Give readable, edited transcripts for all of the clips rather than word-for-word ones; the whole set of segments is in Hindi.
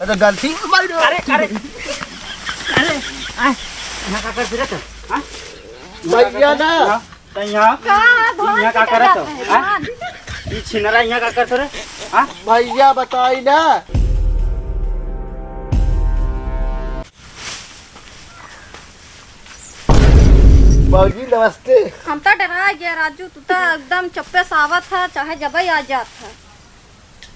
तो गलती अरे अरे अरे यहाँ का कर फिर हां भैया ना यहाँ यहाँ का करत हां ई छिनरा यहाँ का करत रे हां भैया बताई ना बाबूजी नमस्ते। हम तो डरा गया राजू, तू तो एकदम चप्पे सावत है, चाहे जब ही आ जात है।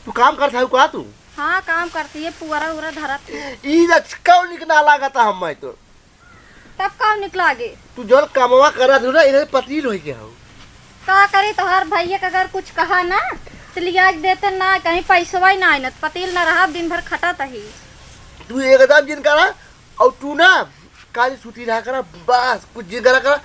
तू काम करता है का तू? हाँ काम करती है, पुअरा उरा धरत है। ई कौन निकला लागता हम मैं तो तब कब निकला गे? तू जो कमवा करा तू ना इधर पतील हो गया हो। का करी तोहर भैया का अगर कुछ कहा ना तो लिया देते ना, कहीं पैसवा ही ना आइनत, पतील न रहा दिन भर खटत ही। तू एकदम जिन करा और तू ना काली सूती रहा करा, बस कुछ जिन करा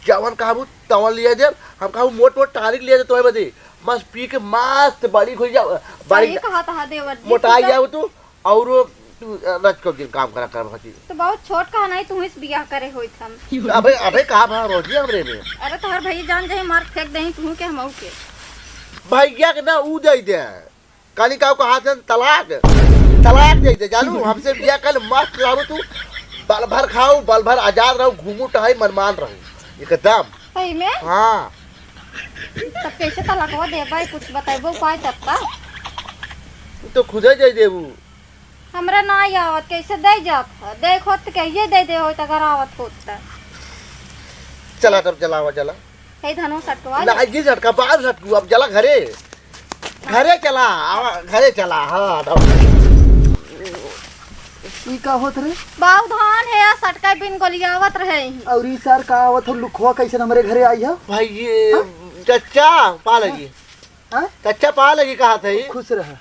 जवन कहबू तवन लिया दे, हम कहबू मोट मोट तारीख लिया दे, तोय बदे मस्त पी के मस्त बड़ी हो जा, बड़ी कहा था देवर जी मोटा जाओ तू और तू रच को दिन काम करा कर भाजी। तो बहुत छोट कहा नहीं, तू इस बियाह करे होइत हम। अबे अबे का भा रोजी हमरे में। अरे तोहर भैया जान जाए मार फेंक दही तू के हमहू के। भैया के ना ऊ दे दे काली का हाथ तलाक तलाक दे दे, जानू हमसे बियाह कर मस्त रहो, तू बल भर खाओ, बल भर आजाद रहो, घूमू टहई मनमान रहो एकदम। सही में? हाँ तब कैसे तलाकवा देबा, कुछ बताइबो पाए तब का? तो खुद ही दे देबू। हमरा ना आवत, कैसे दे जात है? देखो तो कहिए दे दे होत अगर आवत होत त। चला तब चलावा चला। हे धनो सटवा ना ये झटका बाहर झटकू, अब चला घरे घरे चला घरे चला। हाँ ई का होत रे? बाऊ धान है या सटका बिन गोलियावत रहे ही। और ई सर का आवत हो लुखवा कैसे हमरे घरे आई है? भाई ये चच्चा पा लगी, हां चच्चा पा लगी कहा था ये खुश रह,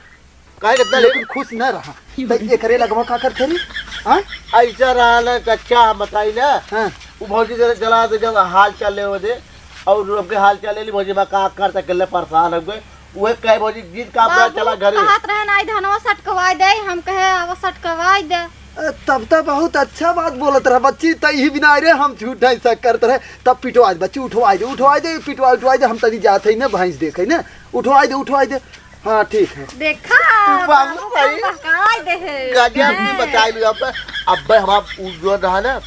काहे कितना लेकिन खुश न रहा त एकरे लगवा का कर थरी। हां ऐसा रहा ना चच्चा हम बताई ना। हां वो भौजी जरा चला तो जब हाल चले हो दे और अब के हाल चले ली भौजी बा का करता के परेशान हो गए, वो कहे भौजी जिन काम कर चला घरे। कहत रहे ना धनवा सटकवाई दे, हम कहे अब सटकवाई दे। तब तो बहुत अच्छा बात बोलत रहा बच्ची, त ही बिना रे हम झूठ ऐसा करत रहे। तब पिटवाई बच्ची उठवाई दे पिटवाई दे, हम तनी जात है ना भैंस देखे ना, उठवाई दे। हाँ ठीक है। देखा बाबू भाई बकाई दे गाड़ी अपनी बताई ली अब हम जो रहा ना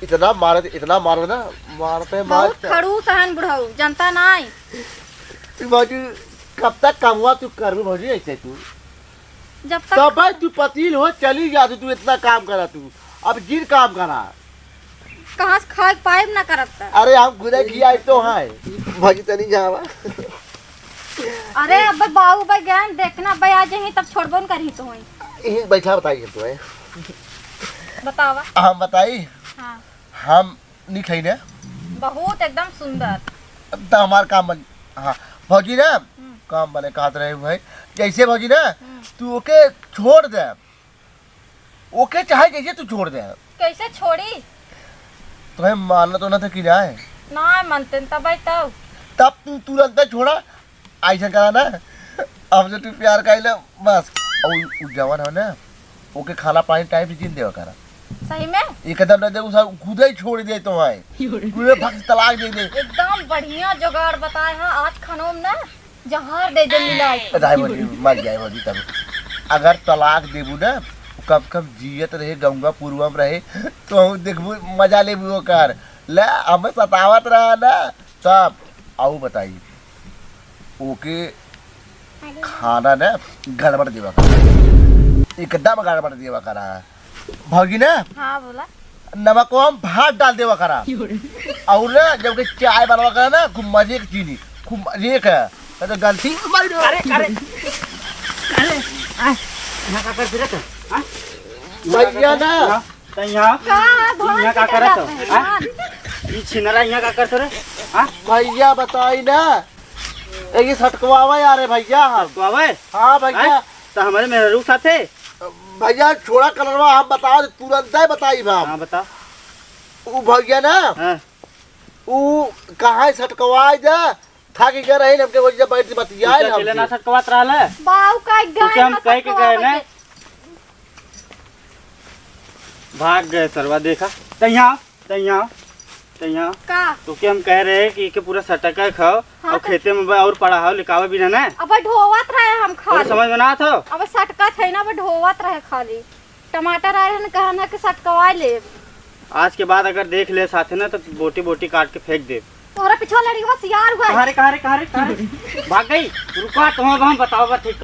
इतना मारो ना मारते बहुत खड़ूस हन बुढ़ऊ, जनता नहीं। भौजी कब तक कमवा तू कर भौजी ऐसे तू जब तक तब भाई तू पतील हो चली जा, तू इतना काम करा, तू अब जिन काम करा कहाँ से खाए पाए ना करत। अरे हम खुदा खिया तो है भौजी तनी जावा। अरे अब बाबू भाई ज्ञान देखना भाई आ जाही तब छोड़बो न करही तो होई। ये बैठा बताइए तो है बतावा। हम बताई। हाँ हम नहीं खाई ना बहुत एकदम सुंदर तो हमार काम बन। हाँ भौजी ना काम बने कहते रहे भाई जैसे भौजी ना तू ओके छोड़ दे, ओके चाहे जैसे तू छोड़ दे। कैसे छोड़ी? तुम्हें मानना तो ना था कि जाए ना मनते तब भाई तब तू तुरंत छोड़ा ऐसा करा ना, हमसे तू प्यार कर ले बस। और जवान है ना ओके खाना पानी टाइम से जिन देवा करा। सही में? एकदम न दे उसा खुद ही छोड़ दे तो भाई पूरे भक्त तलाक दे दे। एकदम बढ़िया जुगाड़ बताए हैं आज खानों में ना, जहर दे दे मिलाई। राय भौजी मर जाए भौजी तब अगर तलाक देबू ना कब कब जियत रहे गंगा पूर्वम रहे तो हम देखबू मजा लेबू कर ले, हमें सतावत रहा ना तब आओ बताई ओके खाना ना गड़बड़ देवा करा, एकदम गड़बड़ देवा करा भौजी ना। हाँ बोला। नमक को हम भात डाल देवा करा और ना जब चाय बनवा करा ना खूब मजे की चीनी खूब मजे का तो गलती। अरे अरे अरे यहाँ का कर फिर हां भैया ना यहाँ का करत हां ई छिनरा यहाँ का करत रे हां भैया बताई ना ये सटकवावा यार भैया हम तो आवे। हाँ भैया तो हमारे मेहरू साथे भैया छोड़ा कलरवा हम बता तुरंत ही बताई भाम। हां बता। वो भैया ना हां वो कहाँ सटकवाई दे था कि रहे हमके वजह बैठ बतियाए ना चले ना सटकवात रहल है बाऊ का तो गए हम कह के गए ना भाग गए सरवा। देखा तैया का तो क्या हम कह रहे हैं कि के पूरा सटका खाओ हाँ और तो खेते में और पढ़ाओ लिखाओ भी ना अब ढोवत रहे हम और खाली। समझ में ना था अब सटका थे ना अब ढोवत रहे खाली। टमाटर आ रहे कहना के सटकवा ले। आज के बाद अगर देख ले साथे ना तो बोटी बोटी काट के फेंक दे। तोहरा पिछवा लड़की बस यार हुआ। कहाँ रे भाग गई। रुका तुम अब हम बताओ ठीक।